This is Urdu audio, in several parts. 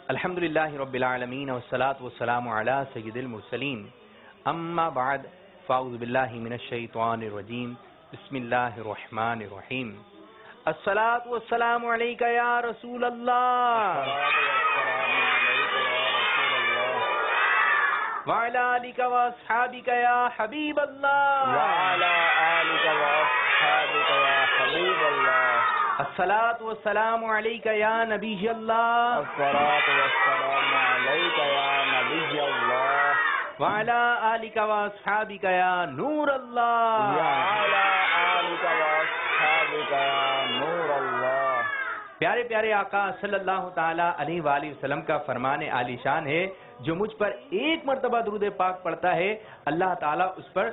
الحمدللہ رب العالمین والصلاة والسلام علی سید المرسلین اما بعد فاعوذ باللہ من الشیطان الرجیم بسم اللہ الرحمن الرحیم الصلاة والسلام علیکہ یا رسول اللہ وعلی آلک واصحابک یا حبیب اللہ وعلی آلک واصحابک یا حبیب اللہ الصلاة والسلام علیکہ یا نبی اللہ الصلاة والسلام علیکہ یا نبی اللہ وعلی آلک واصحابک یا نور اللہ وعلی آلک واصحابک یا نور اللہ۔ پیارے پیارے آقا صلی اللہ تعالی علیہ وآلہ وسلم کا فرمان عالی شان ہے، جو مجھ پر ایک مرتبہ درود پاک پڑھتا ہے اللہ تعالیٰ اس پر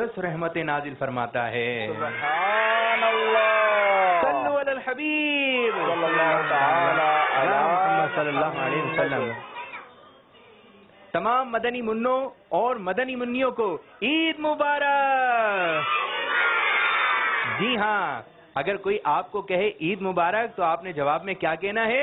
10 رحمتیں نازل فرماتا ہے۔ سبحان اللہ، صلو علی الحبیب صلی اللہ تعالی علی محمد صلی اللہ علیہ وسلم۔ تمام مدنی منوں اور مدنی منیوں کو عید مبارک۔ جی ہاں، اگر کوئی آپ کو کہے عید مبارک تو آپ نے جواب میں کیا کہنا ہے؟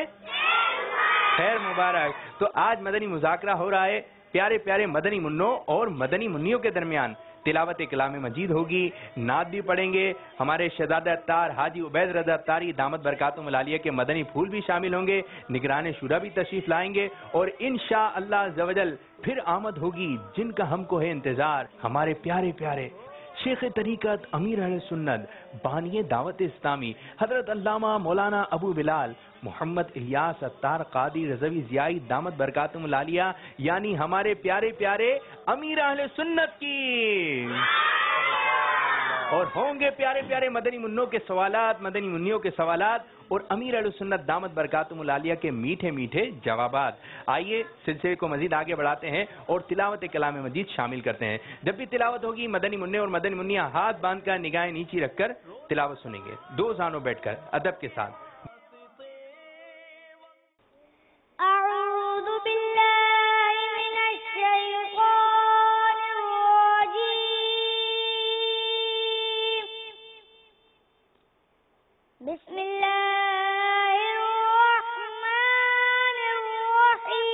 خیر مبارک۔ تو آج مدنی مذاکرہ ہو رہا ہے پیارے پیارے مدنی منوں اور مدنی منیوں کے درمیان۔ تلاوت کلام مجید ہوگی، نعت بھی پڑھیں گے، ہمارے شہزادہ اتار حاجی عبید رضا اتاری دامت برکاتہم العالیہ کے مدنی پھول بھی شامل ہوں گے، نگران شورا بھی تشریف لائیں گے، اور انشاءاللہ عز و جل پھر آمد ہوگی جن کا ہم کو ہے انتظار، ہمارے پیارے پیارے شیخ طریقت امیر اہل سنت بانی دعوت اسلامی حضرت علامہ مولانا ابو بلال محمد الیاس اتار قادری رضوی ضیائی دامت برکاتہم العالیہ، یعنی ہمارے پیارے پیارے امیر اہل سنت کی۔ اور ہوں گے پیارے پیارے مدنی منوں کے سوالات، مدنی منیوں کے سوالات، اور امیر اہل سنت دامت برکاتہم العالیہ کے میٹھے میٹھے جوابات۔ آئیے سلسلے کو مزید آگے بڑھاتے ہیں اور تلاوت کلام مجید شامل کرتے ہیں۔ جب بھی تلاوت ہوگی مدنی منع اور مدنی منیاں ہاتھ باندھ کر نگاہیں نیچی رکھ کر تلاوت سنیں گے، 2 زانوں بیٹھ کر ادب کے ساتھ۔ اعوذ باللہ من الشیطان الرجیم، بسم اللہ الرحمن الرحیم۔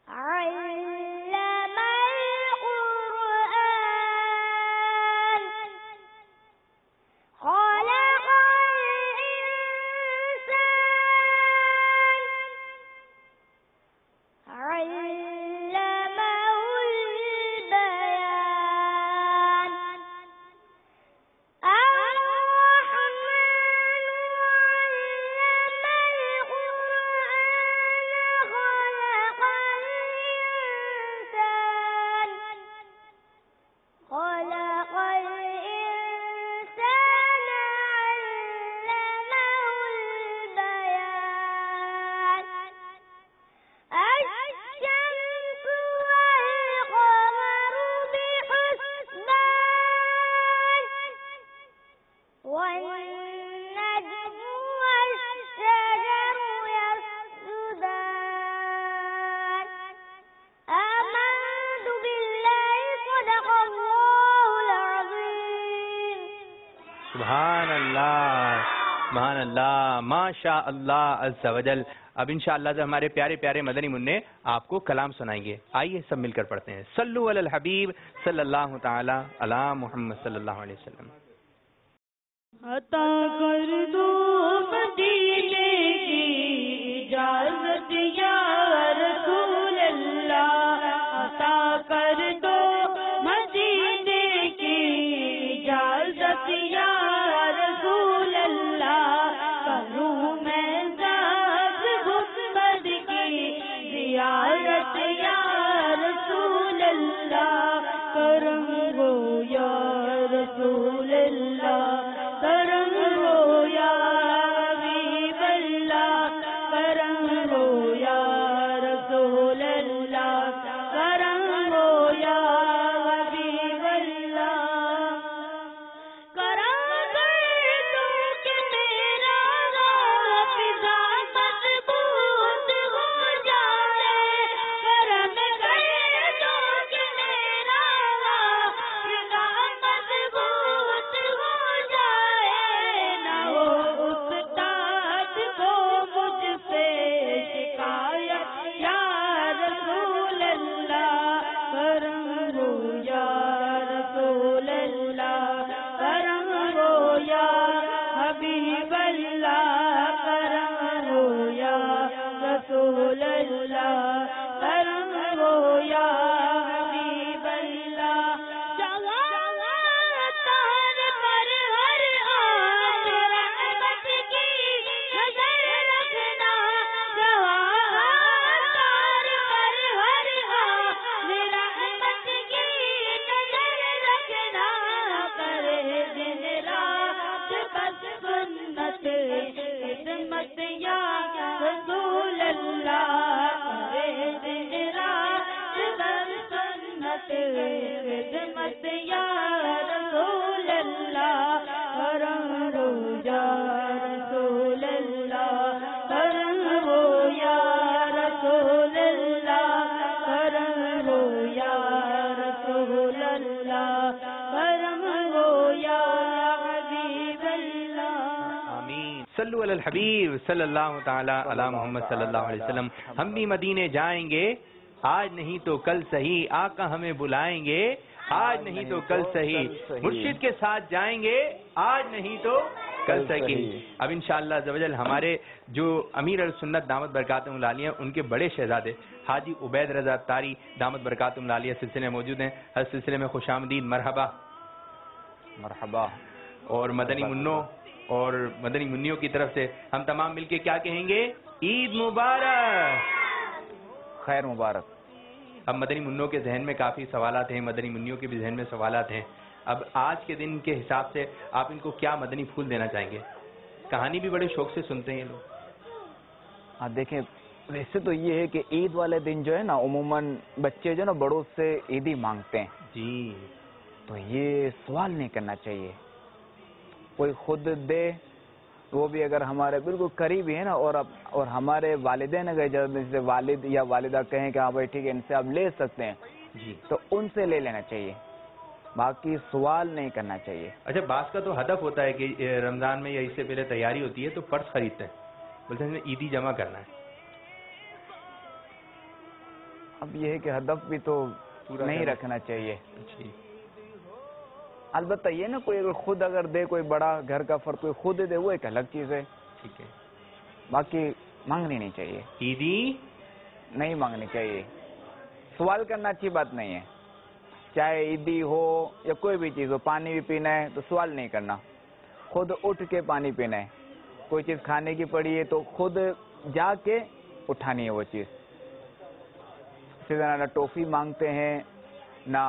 علم القرآن، خلق الإنسان، علمه البيان، الرحمن علم القرآن، خلق الإنسان، خلق الإنسان، علمه البيان، الشمس والقمر بحسبان، والنجم والشجر يسجدان، آمنت بالله صدق الله العظيم۔ سبحان اللہ، سبحان اللہ، ماشاء اللہ عز و جل۔ اب انشاءاللہ جب ہمارے پیارے پیارے مدنی منع آپ کو کلام سنائیں گے، آئیے سب مل کر پڑھتے ہیں۔ صلو علی الحبیب صلی اللہ تعالی علی محمد صلی اللہ علیہ وسلم۔ عطا کر دو مدینے کی اجازت یا رسول اللہ، عطا کر دو مدینے کی اجازت یا رسول اللہ، کروں میں ذات گنبد کی زیارت یا رسول اللہ، کرم گو یا رسول اللہ، کرم گو یا خدمت یا رسول اللہ، کرے دن رات در سنت خدمت یا رسول اللہ، کرم رو یا رسول اللہ، کرم رو یا رسول اللہ، کرم رو یا رسول اللہ، کرم رو یا حبیب اللہ۔ آمین۔ صلو علی الحبیب صلی اللہ تعالی علی محمد صلی اللہ علیہ وسلم۔ ہم بھی مدینے جائیں گے، آج نہیں تو کل صحیح، آقا ہمیں بلائیں گے، آج نہیں تو کل صحیح، مرشد کے ساتھ جائیں گے، آج نہیں تو کل صحیح۔ اب انشاءاللہ عزوجل ہمارے جو امیر السنت دامت برکاتہم العالیہ ان کے بڑے شہزادے حاجی عبید رضا تاری دامت برکاتہم العالیہ سلسلے میں موجود ہیں۔ ہر سلسلے میں خوش آمدید، مرحبا مرحبا۔ اور مدنی منوں اور مدنی منیوں کی طرف سے ہم تمام مل کے کیا کہیں گے؟ عید مبارک، خیر مبارک۔ اب مدنی منوں کے ذہن میں کافی سوالات ہیں، مدنی منیوں کے بھی ذہن میں سوالات ہیں۔ اب آج کے دن کے حساب سے آپ ان کو کیا مدنی پھول دینا چاہیں گے؟ کہانی بھی بڑے شوق سے سنتے ہیں یہ لوگ۔ ہاں دیکھیں، ویسے تو یہ ہے کہ عید والے دن جو ہے نا عموماً بچے جو ہے نا بڑوں سے عیدی مانگتے ہیں، جی تو یہ سوال نہیں کرنا چاہیے۔ کوئی خود دے، وہ بھی اگر ہمارے بالکل قریبی ہے نا، اور ہمارے والدین اگر جیسے والد یا والدہ کہیں کہ ہاں بھائی ٹھیک ہے ان سے آپ لے سکتے ہیں جی، تو ان سے لے لینا چاہیے، باقی سوال نہیں کرنا چاہیے۔ اچھا بعض کا تو ہدف ہوتا ہے کہ رمضان میں یا اس سے پہلے تیاری ہوتی ہے تو پرس خریدتے ہیں، بولتے ہیں عیدی جمع کرنا ہے۔ اب یہ ہے کہ ہدف بھی تو نہیں رکھنا چاہیے۔ جی البتہ یہ نا کوئی اگر خود اگر دے، کوئی بڑا گھر کا فرد کوئی خود دے، وہ ایک الگ چیز ہے، ٹھیک ہے، باقی مانگنی نہیں چاہیے، عیدی نہیں مانگنی چاہیے۔ سوال کرنا اچھی بات نہیں ہے، چاہے عیدی ہو یا کوئی بھی چیز ہو، پانی بھی پینا ہے تو سوال نہیں کرنا، خود اٹھ کے پانی پینا ہے۔ کوئی چیز کھانے کی پڑی ہے تو خود جا کے اٹھانی ہے وہ چیز۔ اسی طرح نہ ٹافی مانگتے ہیں، نہ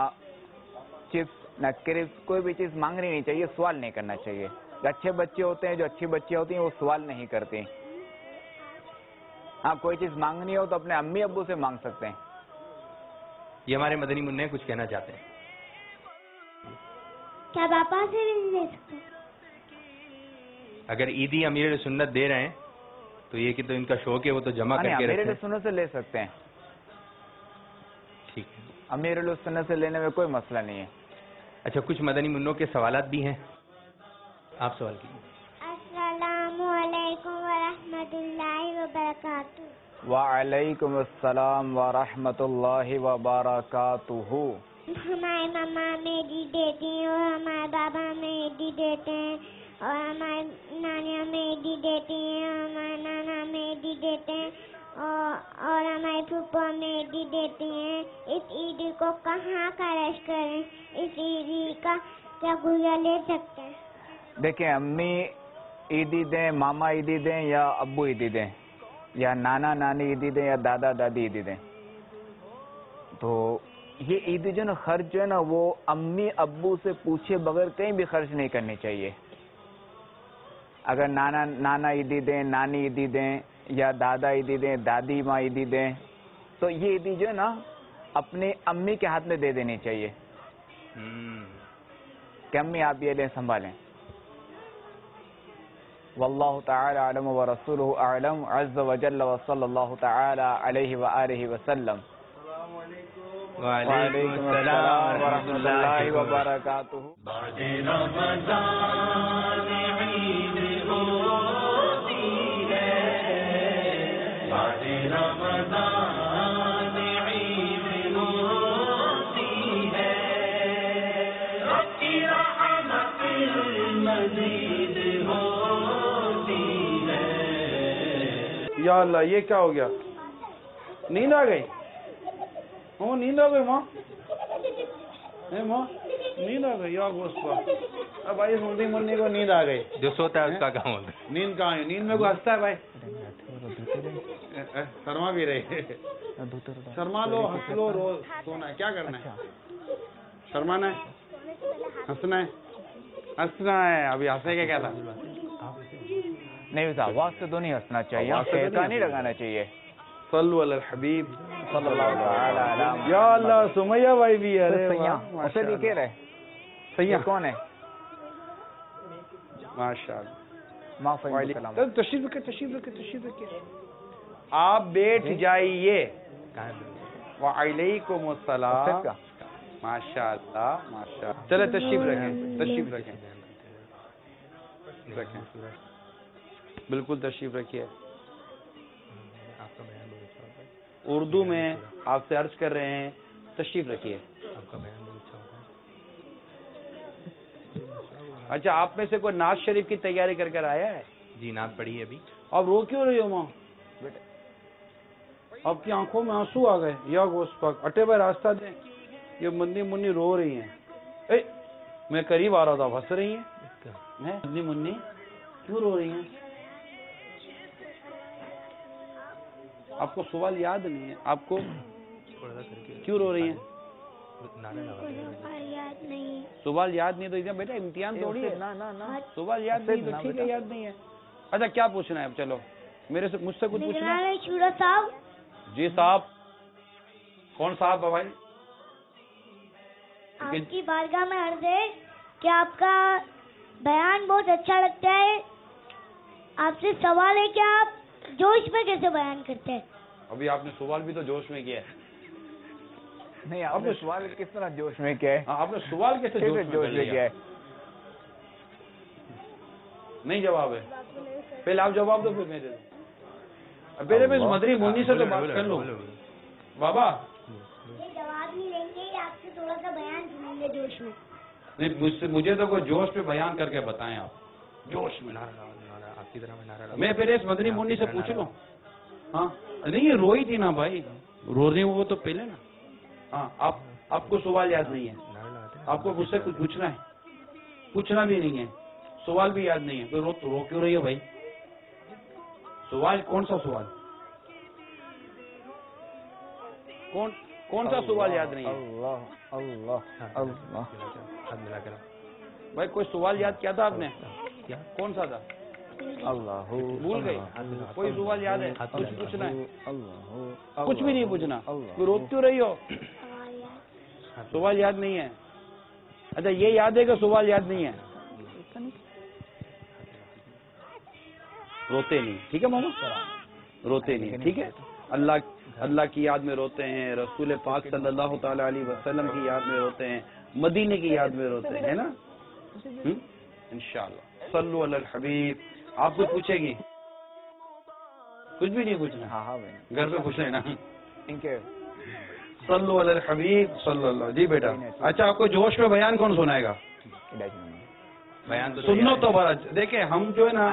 چپس، نہ کرپس، کوئی بھی چیز مانگنی نہیں چاہیے، سوال نہیں کرنا چاہیے۔ جو اچھے بچے ہوتے ہیں، جو اچھی بچیاں ہوتی ہیں، وہ سوال نہیں کرتی۔ ہاں کوئی چیز مانگنی ہو تو اپنے امی ابو سے مانگ سکتے ہیں۔ یہ ہمارے مدنی منع کچھ کہنا چاہتے ہیں۔ کیا پاپا سے بھی لے سکتے ہیں؟ اگر عیدی امیر سنت دے رہے ہیں تو یہ کہ تو ان کا شوق ہے، وہ تو جمع کر کے امیر رکھیں۔ سنت سے لے سکتے ہیں، ٹھیک ہے۔ امیر سنت سے لینے میں کوئی مسئلہ نہیں ہے۔ اچھا کچھ مدنی منوں کے سوالات بھی ہیں، آپ سوال کیجیے۔ السلام علیکم ورحمۃ اللہ وبرکاتہ۔ وعلیکم السلام ورحمۃ اللہ وبرکاتہ۔ ہمارے ماما ہمیں عیدی دیتی ہیں اور ہمارے بابا ہمیں عیدی دیتے ہیں اور ہماری نانی ہمیں عیدی دیتی ہیں اور ہمارے نانا ہمیں عیدی دیتے ہیں اور ہماری پھوپھو ہمیں عیدی دیتی ہیں۔ اس عیدی کو کہاں خرچ کریں؟ اس عیدی کا کیا گزا لے سکتے ہیں؟ دیکھیں، امی عیدی دیں، ماما عیدی دیں یا ابو عیدی دیں، یا نانا نانی عیدی دیں یا دادا دادی عیدی دیں، تو یہ عیدی جو ہے نا خرچ جو ہے نا وہ امی ابو سے پوچھے بغیر کہیں بھی خرچ نہیں کرنی چاہیے۔ اگر نانا عیدی دیں، نانی عیدی دیں یا دادا عیدی دیں، دادی ماں عیدی دیں، تو یہ عیدی جو ہے نا اپنی امی کے ہاتھ میں دے دینی چاہیے کہ امی آپ یہ لیں، سنبھالیں۔ واللہ تعالی اعلم ورسولہ اعلم عز وجل وصلی اللہ تعالی علیہ وآلہ وسلم۔ وعلیکم السلام ورحمۃ اللہ وبرکاتہ۔ بعد رمضان عید ہوتی ہے، بعد رمضان عید ہوتی ہے، رب کی رحمت مزید ہوتی ہے۔ یا اللہ یہ کیا ہو گیا؟ نیند آ گئی؟ ماں نیند آ گئی؟ ماں ماں نیند آ گئی؟ یا گوشت اب بھائی سنتی منی کو نیند آ گئی۔ جو سوتا ہے اس کا کام ہوتا ہے۔ نیند کہاں ہے؟ نیند میں کوئی ہنستا ہے بھائی؟ شرما بھی رہی، شرما لو، ہنس لو، روز سونا ہے، کیا کرنا ہے؟ شرمانا ہے، ہنسنا ہے، ہنسنا ہے۔ ابھی ہنسے گا کیا تھا؟ نہیں صاحب آواز سے تو نہیں ہنسنا چاہیے, آواز سے تو نہیں ٹھیکا نہیں ہنسنا لگانا چاہیے. صلو علی الحبیب صلی اللہ تعالی علیہ یا اللہ. سمیہ بھائی بھی ہے, ارے سیاں واہ, اسے بھی کہہ رہے سیاں, کون ہے؟ ماشاء اللہ. معاف فرمائیے. السلام. تشریف رکھے, تشریف رکھے, تشریف رکھے. آپ بیٹھ جائیے. وعلیکم السلام. ماشاء اللہ, ماشاء اللہ. چلے تشریف رکھیں, تشریف رکھیں, رکھیں, بالکل تشریف رکھیے. اردو میں آپ سے عرض کر رہے ہیں, تشریف رکھیے. اچھا, آپ میں سے کوئی ناز شریف کی تیاری کر کر آیا ہے؟ جی نعت پڑھی ہے ابھی. آپ رو کیوں رہی ہو ماں؟ آپ کی آنکھوں میں آنسو آ گئے. یا گوشت پاک, اٹے بھائی راستہ دیں. یہ منی منی رو رہی ہیں. میں قریب آ رہا تھا, ہنس رہی ہیں. منی منی کیوں رو رہی ہیں؟ آپ کو سوال یاد نہیں ہے؟ آپ کو کیوں رو رہی ہیں؟ یاد نہیں. سوال یاد نہیں تو بیٹا امتحان تھوڑی ہے. سوال یاد نہیں تو ٹھیک ہے, یاد نہیں ہے. اچھا کیا پوچھنا ہے اب؟ چلو میرے سے, مجھ سے کچھ پوچھنا ہے. شورا صاحب. جی صاحب. کون صاحب ہے بھائی؟ آپ کی بارگاہ میں عرض ہے کہ آپ کا بیان بہت اچھا لگتا ہے. آپ سے سوال ہے کہ آپ جوش میں کیسے بیان کرتے ہیں؟ ابھی آپ نے سوال بھی تو جوش میں کیا ہے. نہیں, آپ نے سوال کس طرح جوش میں کیا ہے؟ آپ نے سوال کیسے جوش میں کیا ہے؟ نہیں جواب ہے. پہلے آپ جواب دو, پھر میں دے دوں. پہلے میں مدری مونی سے تو بات کر لوں. بابا یہ جواب نہیں لیں گے, آپ سے تھوڑا سا بیان سنیں گے جوش میں. نہیں, مجھے تو کوئی جوش پہ بیان کر کے بتائیں آپ. جوش میں آپ کی طرح میں پہلے اس مدری مونی سے پوچھ لوں. ہاں نہیں, یہ روئی تھی نا بھائی, رو رہی وہ تو پہلے نا. ہاں, آپ کو سوال یاد نہیں ہے؟ آپ کو مجھ سے کچھ پوچھنا ہے؟ پوچھنا بھی نہیں ہے, سوال بھی یاد نہیں ہے, تو رو کیوں رہی ہے بھائی؟ سوال کون سا سوال؟ کون سا سوال یاد نہیں ہے؟ اللہ اللہ اللہ. بھائی کوئی سوال یاد کیا تھا آپ نے؟ کون سا تھا؟ اللہ بھول گئی. کوئی سوال یاد ہے؟ کچھ پوچھنا ہے؟ اللہ. کچھ بھی نہیں پوچھنا. رو کیوں رہی ہو؟ سوال یاد نہیں ہے. اچھا یہ یاد ہے کہ سوال یاد نہیں ہے؟ روتے نہیں, ٹھیک ہے ماما, روتے نہیں, ٹھیک ہے. اللہ کی یاد میں روتے ہیں, رسول پاک صلی اللہ تعالی علیہ وسلم کی یاد میں روتے ہیں, مدینے کی یاد میں روتے ہیں, ہے نا. انشاءاللہ. صلو علی الحبیب. آپ کچھ پوچھے گی؟ کچھ بھی نہیں پوچھنا. ہاں ہاں گھر پہ پوچھ لینا. ان کے صلو علی الحبیب صلی اللہ. جی بیٹا. اچھا آپ کو جوش میں بیان کون سنائے گا؟ بیان تو سنو تو بڑا. دیکھیں ہم جو ہے نا,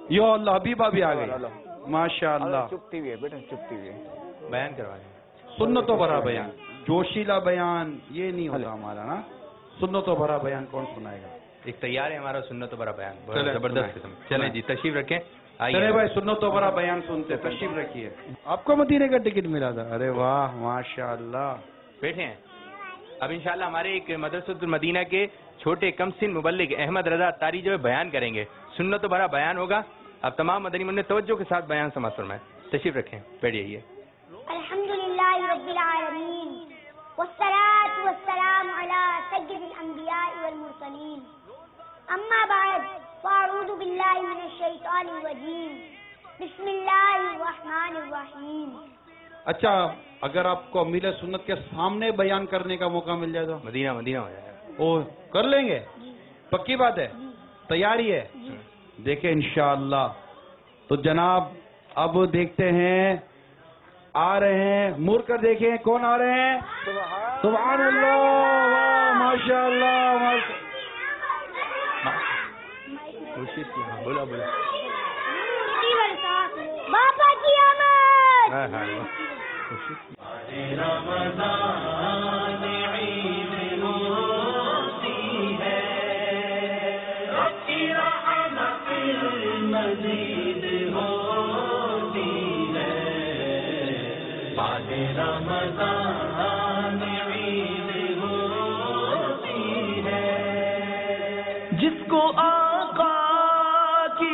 یو اللہ حبیبہ بھی آ گئی. ماشاء اللہ. چپتی ہوئی ہے بیٹا, چپتی ہوئی ہے. بیان کروا دیں. سنتوں بھرا بیان, جوشیلا بیان یہ نہیں ہوتا ہمارا نا. سنتوں بھرا بیان کون سنائے گا؟ ایک تیار ہے ہمارا سنتوں بھرا بیان, بہت زبردست قسم. چلیں جی تشریف رکھیں. چلے بھائی سنتوں بھرا بیان سنتے. تشریف رکھیے. آپ کو مدینے کا ٹکٹ ملا تھا؟ ارے واہ ماشاء اللہ. بیٹھے ہیں. اب انشاءاللہ ہمارے ایک مدرسۃ المدینہ کے چھوٹے کم سن مبلغ احمد رضا اتاری جو ہے بیان کریں گے. سنتوں بھرا بیان ہوگا. اب تمام مدنی منع توجہ کے ساتھ بیان سماعت فرمائیں. تشریف رکھیں, بیٹھیے. الحمدللہ رب العالمین والصلاة والسلام علی سید الانبیاء والمرسلین. اما بعد فاعوذ باللہ من الشیطان الرجیم. بسم اللہ الرحمن الرحیم. اچھا اگر آپ کو امیر سنت کے سامنے بیان کرنے کا موقع مل جائے تو مدینہ ہو جائے گا. او کر لیں گے؟ پکی بات ہے, تیاری ہے؟ دیکھیں انشاءاللہ. تو جناب اب دیکھتے ہیں, آ رہے ہیں, مڑ کر دیکھیں کون آ رہے ہیں. سبحان اللہ, ماشاء اللہ. کوشش کی. بولا بولا. باپا کی آمد. ہاں ہاں رمضان عید ہوتی ہے, رب کی رحمت مزید ہوتی ہے. بعد رمضان عید ہوتی ہے, جس کو آقا کی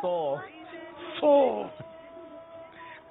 100।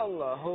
اللہ ہو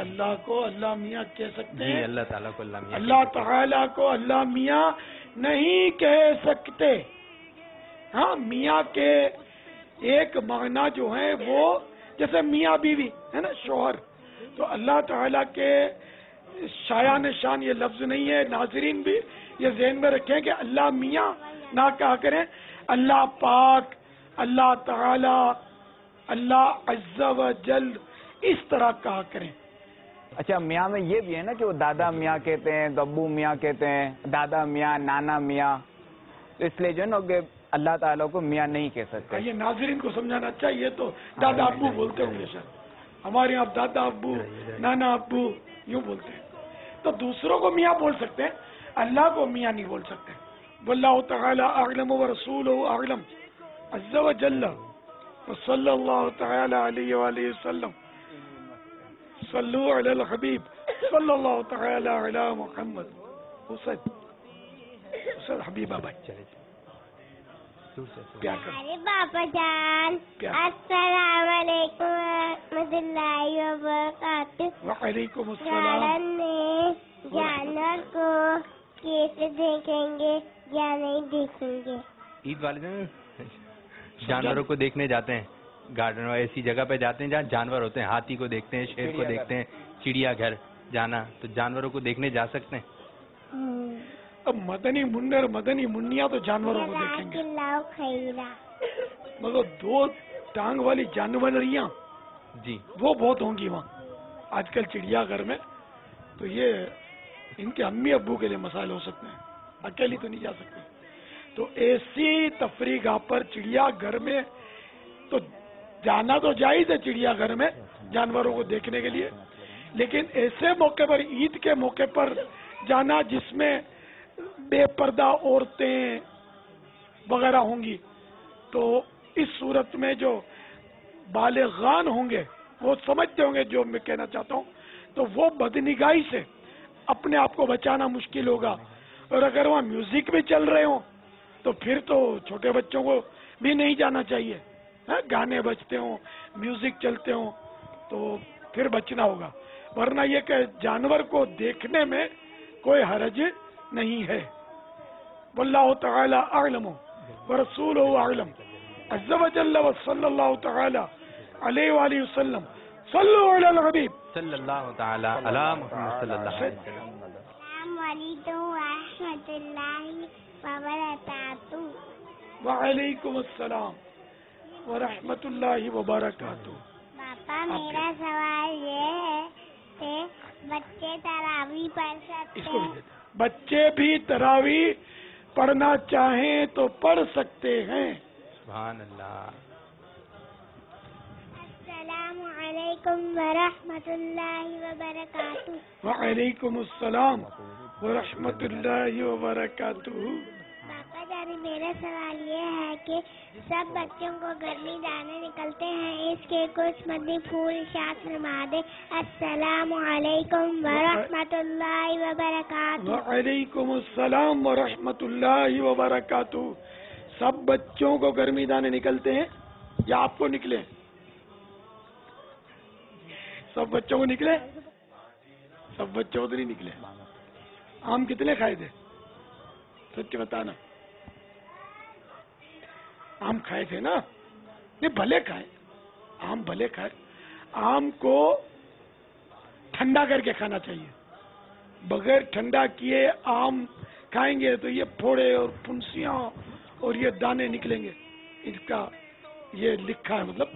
اللہ کو اللہ میاں کہہ سکتے جی ہیں؟ اللہ تعالیٰ کو اللہ میاں اللہ تعالیٰ کو اللہ میاں نہیں کہہ سکتے. ہاں میاں کے ایک معنی جو ہے وہ جیسے میاں بیوی ہے نا، شوہر. تو اللہ تعالیٰ کے شایان شان یہ لفظ نہیں ہے. ناظرین بھی یہ ذہن میں رکھیں کہ اللہ میاں نہ کہا کریں، اللہ پاک، اللہ تعالی، اللہ عز و جل اس طرح کہا کریں. اچھا میاں میں یہ بھی ہے نا کہ وہ دادا میاں کہتے ہیں تو ابو میاں کہتے ہیں، دادا میاں، نانا میاں. اس لیے جو ہے نا کہ اللہ تعالیٰ کو میاں نہیں کہہ سکتے. یہ ناظرین کو سمجھانا چاہیے. تو دادا ابو بولتے ہوں گے شاید، ہمارے یہاں دادا ابو، نانا ابو یوں بولتے ہیں. تو دوسروں کو میاں بول سکتے ہیں، اللہ کو میاں نہیں بول سکتے. واللہ تعالی اعلم ورسولہ اعلم عز و جل وصلی اللہ تعالی علیہ وآلہ وسلم. صلو علی الحبیب صلی اللہ تعالی علی محمد. حسین حبیبہ بھائی پیار کرو. ارے پاپا جان، السلام علیکم ورحمۃ اللہ وبرکاتہ. وعلیکم السلام. گارڈن میں جانور کو کیسے دیکھیں گے یا نہیں دیکھیں گے؟ عید والے دن جانوروں کو دیکھنے جاتے ہیں گارڈن میں، ایسی جگہ پہ جاتے ہیں جہاں جانور ہوتے ہیں. ہاتھی کو دیکھتے ہیں، شیر کو دیکھتے ہیں، چڑیا گھر جانا. تو جانوروں کو دیکھنے جا سکتے ہیں. اب مدنی منع اور مدنی منیا تو جانوروں کو دیکھیں گے، جزاک خیرہ. مگر دو ٹانگ والی جانوریاں جی وہ بہت ہوں گی وہاں آج کل چڑیا گھر میں. تو یہ ان کے امی ابو کے لیے مسائل ہو سکتے ہیں، اکیلی تو نہیں جا سکتے. تو ایسی تفریح گاہ پر چڑیا گھر میں تو جانا تو جائز ہے، چڑیا گھر میں جانوروں کو دیکھنے کے لیے. لیکن ایسے موقع پر، عید کے موقع پر جانا جس میں بے پردہ عورتیں وغیرہ ہوں گی، تو اس صورت میں جو بالغان ہوں گے وہ سمجھتے ہوں گے جو میں کہنا چاہتا ہوں. تو وہ بدنگاہی سے اپنے آپ کو بچانا مشکل ہوگا. اور اگر وہاں میوزک بھی چل رہے ہوں تو پھر تو چھوٹے بچوں کو بھی نہیں جانا چاہیے. گانے بجتے ہوں، میوزک چلتے ہوں تو پھر بچنا ہوگا. ورنہ یہ کہ جانور کو دیکھنے میں کوئی حرج نہیں ہے. واللہ تعالی اعلم ورسولہ اعلم عز و جل وصلی اللہ تعالی علیہ وآلہ وسلم. صلو علی الحبیب صلی اللہ تعالی علی محمد صلی اللہ علیہ وسلم. السلام علیکم ورحمۃ اللہ وبرکاتہ. وعلیکم السلام ورحمۃ اللہ وبرکاتہ. پاپا میرا سوال یہ ہے کہ بچے تراویح پڑھ سکتے اس کو بھی ہیں؟ دیتے. بچے بھی تراویح پڑھنا چاہیں تو پڑھ سکتے ہیں. سبحان اللہ. السلام علیکم ورحمۃ اللہ وبرکاتہ. وعلیکم السلام ورحمۃ اللہ وبرکاتہ. پاپا جان میرا سوال یہ ہے کہ سب بچوں کو گرمی دانے نکلتے ہیں، اس کے کچھ مدنی پھول ارشاد فرما دے. السلام علیکم ورحمۃ اللہ وبرکاتہ. وعلیکم السلام ورحمۃ اللہ وبرکاتہ. سب بچوں کو گرمی دانے نکلتے ہیں یا آپ کو نکلے؟ سب بچوں کو نکلے؟ سب بچوں کو تو نہیں نکلے. آم کتنے کھائے تھے؟ سچ بتانا. آم کھائے تھے نا؟ نہیں بھلے کھائے، آم بھلے کھائے. آم کو ٹھنڈا کر کے کھانا چاہیے. بغیر ٹھنڈا کیے آم کھائیں گے تو یہ پھوڑے اور پھنسیاں اور یہ دانے نکلیں گے. اس کا یہ لکھا ہے، مطلب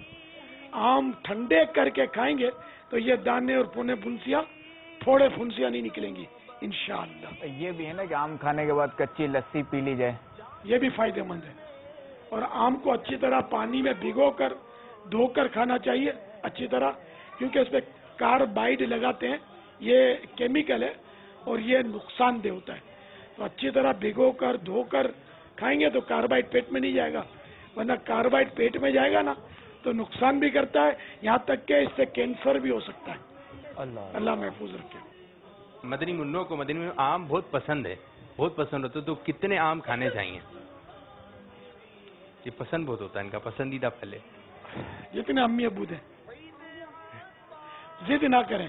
آم ٹھنڈے کر کے کھائیں گے تو یہ دانے اور پھنسیاں، پھوڑے پھنسیاں نہیں نکلیں گی انشاءاللہ. یہ بھی ہے نا کہ آم کھانے کے بعد کچی لسی پی لی جائے، یہ بھی فائدہ مند ہے. اور آم کو اچھی طرح پانی میں بھگو کر دھو کر کھانا چاہیے اچھی طرح، کیونکہ اس پہ کاربائڈ لگاتے ہیں، یہ کیمیکل ہے اور یہ نقصان دہ ہوتا ہے. تو اچھی طرح بھگو کر دھو کر کھائیں گے تو کاربائڈ پیٹ میں نہیں جائے گا. ورنہ کاربائڈ پیٹ میں جائے گا نا تو نقصان بھی کرتا ہے، یہاں تک کہ اس سے کینسر بھی ہو سکتا ہے. اللہ محفوظ رکھے. مدنی منوں کو مدنی منوں آم بہت پسند ہے، بہت پسند ہوتا ہے. تو کتنے آم کھانے چاہیے؟ یہ پسند بہت ہوتا ہے، ان کا پسندیدہ پھل ہے. جتنے امی ابو دیں، ضد نہ کریں.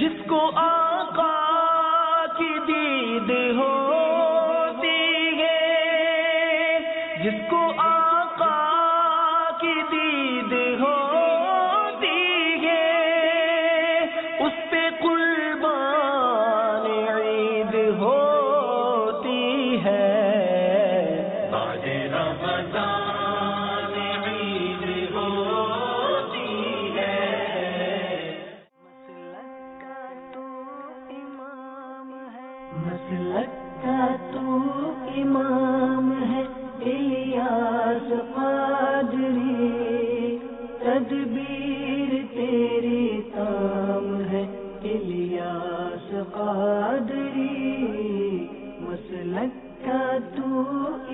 جس کو آقا کی دید ہوتی ہے، جس کو آقا کی دید ہوتی ہے، اس پہ قربان عید ہوتی ہے۔ بعد رمضان عید ہوتی ہے۔ مسلک کا تو امام ہے الیاس قادری، تدبیر تیری تام ہے الیاس قادری، مسلک کا تو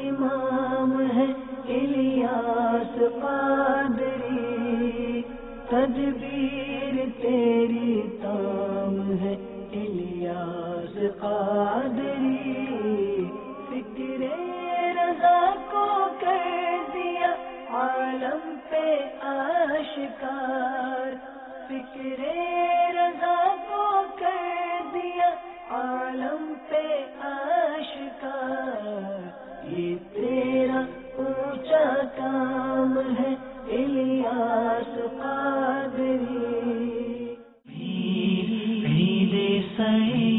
امام ہے الیاس قادری، تدبیر تیری تام ہے الیاس قادری، فکر رضا کو کر دیا عالم پہ آشکار، فکر رضا کو کر دیا عالم پہ آشکار، یہ تیرا اونچا کام ہے الیاس قادری۔ عید سعید